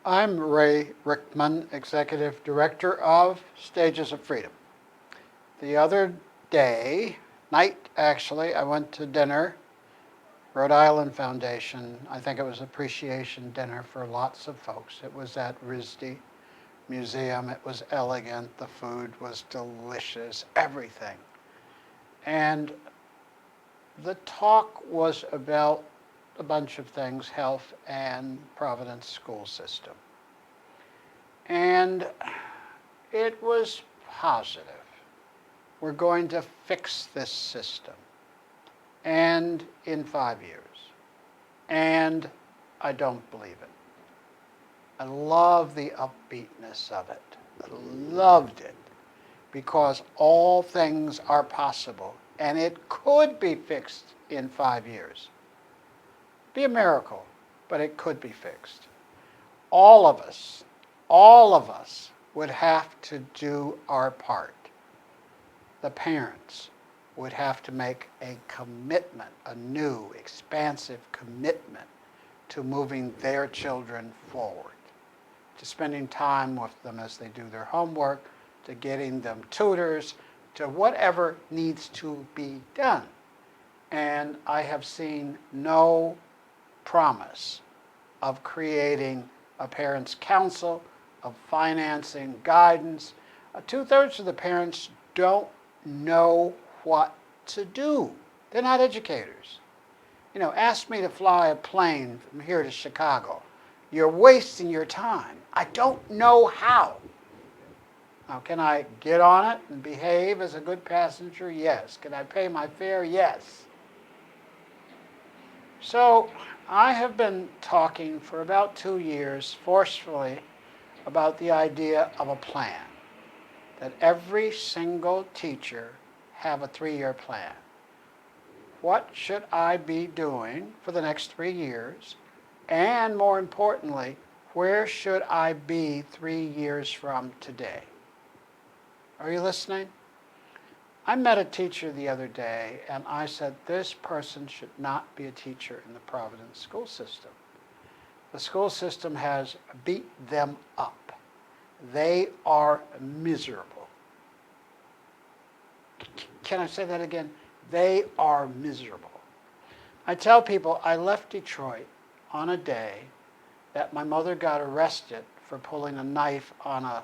I'm Ray Rickman, Executive Director of Stages of Freedom. The other night actually, I went to dinner, Rhode Island Foundation. I think it was appreciation dinner for lots of folks. It was at RISD Museum. It was elegant. The food was delicious, everything. And the talk was about a bunch of things, health and Providence school system. And it was positive. We're going to fix this system. And in 5 years. And I don't believe it. I love the upbeatness of it. I loved it because all things are possible and it could be fixed in 5 years. Be a miracle, but it could be fixed. All of us would have to do our part. The parents would have to make a commitment, a new, expansive commitment to moving their children forward, to spending time with them as they do their homework, to getting them tutors, to whatever needs to be done. And I have seen no promise of creating a parents' council, of financing guidance. 2/3 of the parents don't know what to do. They're not educators. Ask me to fly a plane from here to Chicago. You're wasting your time. I don't know how. Now, can I get on it and behave as a good passenger? Yes. Can I pay my fare? Yes. So I have been talking for about 2 years forcefully about the idea of a plan, that every single teacher have a 3-year plan. What should I be doing for the next 3 years? And more importantly, where should I be 3 years from today? Are you listening? I met a teacher the other day and I said, this person should not be a teacher in the Providence school system. The school system has beat them up. They are miserable. Can I say that again? They are miserable. I tell people I left Detroit on a day that my mother got arrested for pulling a knife on a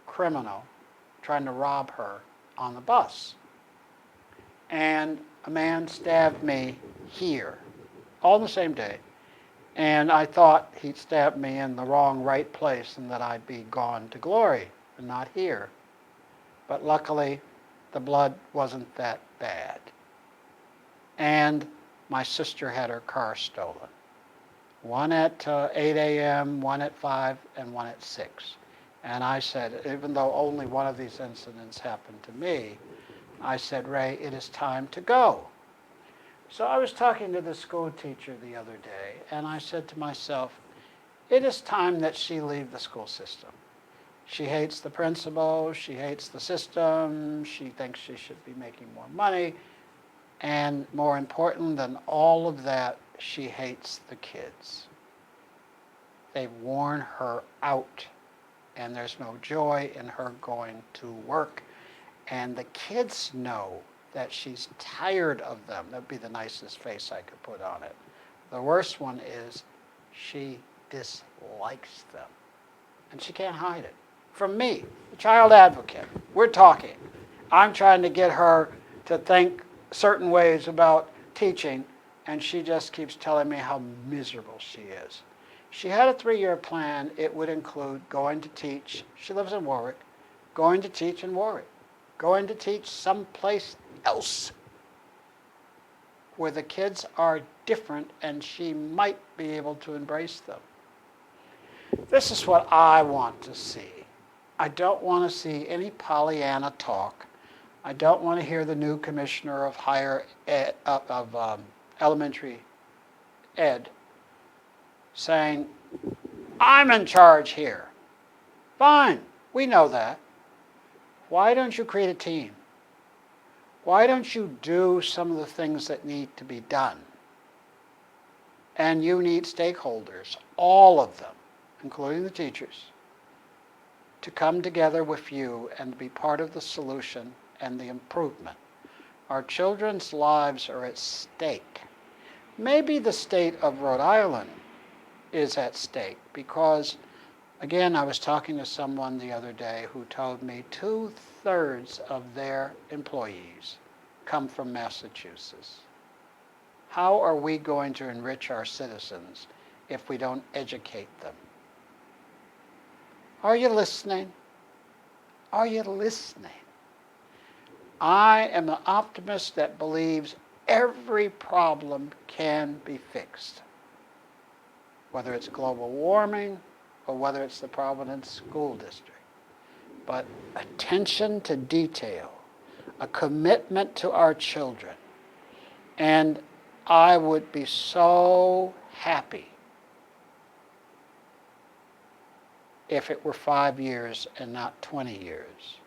criminal trying to rob her on the bus. And a man stabbed me here, all the same day. And I thought he'd stabbed me in the wrong right place and that I'd be gone to glory and not here. But luckily, the blood wasn't that bad. And my sister had her car stolen. One at 8 a.m., one at 5, and one at 6. And I said, even though only one of these incidents happened to me, I said, Ray, it is time to go. So I was talking to the school teacher the other day, and I said to myself, it is time that she leave the school system. She hates the principal, she hates the system, she thinks she should be making more money, and more important than all of that, she hates the kids. They've worn her out, and there's no joy in her going to work, and the kids know that she's tired of them. That'd be the nicest face I could put on it. The worst one is she dislikes them. And she can't hide it. From me, the child advocate, we're talking. I'm trying to get her to think certain ways about teaching, and she just keeps telling me how miserable she is. She had a 3-year plan. It would include going to teach. She lives in Warwick. Going to teach in Warwick. Going to teach someplace else where the kids are different and she might be able to embrace them. This is what I want to see. I don't want to see any Pollyanna talk. I don't want to hear the new commissioner of elementary ed saying, I'm in charge here. Fine, we know that. Why don't you create a team? Why don't you do some of the things that need to be done? And you need stakeholders, all of them. including the teachers, to come together with you and be part of the solution and the improvement. Our children's lives are at stake. Maybe the state of Rhode Island is at stake because, again, I was talking to someone the other day who told me 2/3 of their employees come from Massachusetts. How are we going to enrich our citizens if we don't educate them? Are you listening? Are you listening? I am an optimist that believes every problem can be fixed, whether it's global warming or whether it's the Providence School District. But attention to detail, a commitment to our children, and I would be so happy if it were 5 years and not 20 years.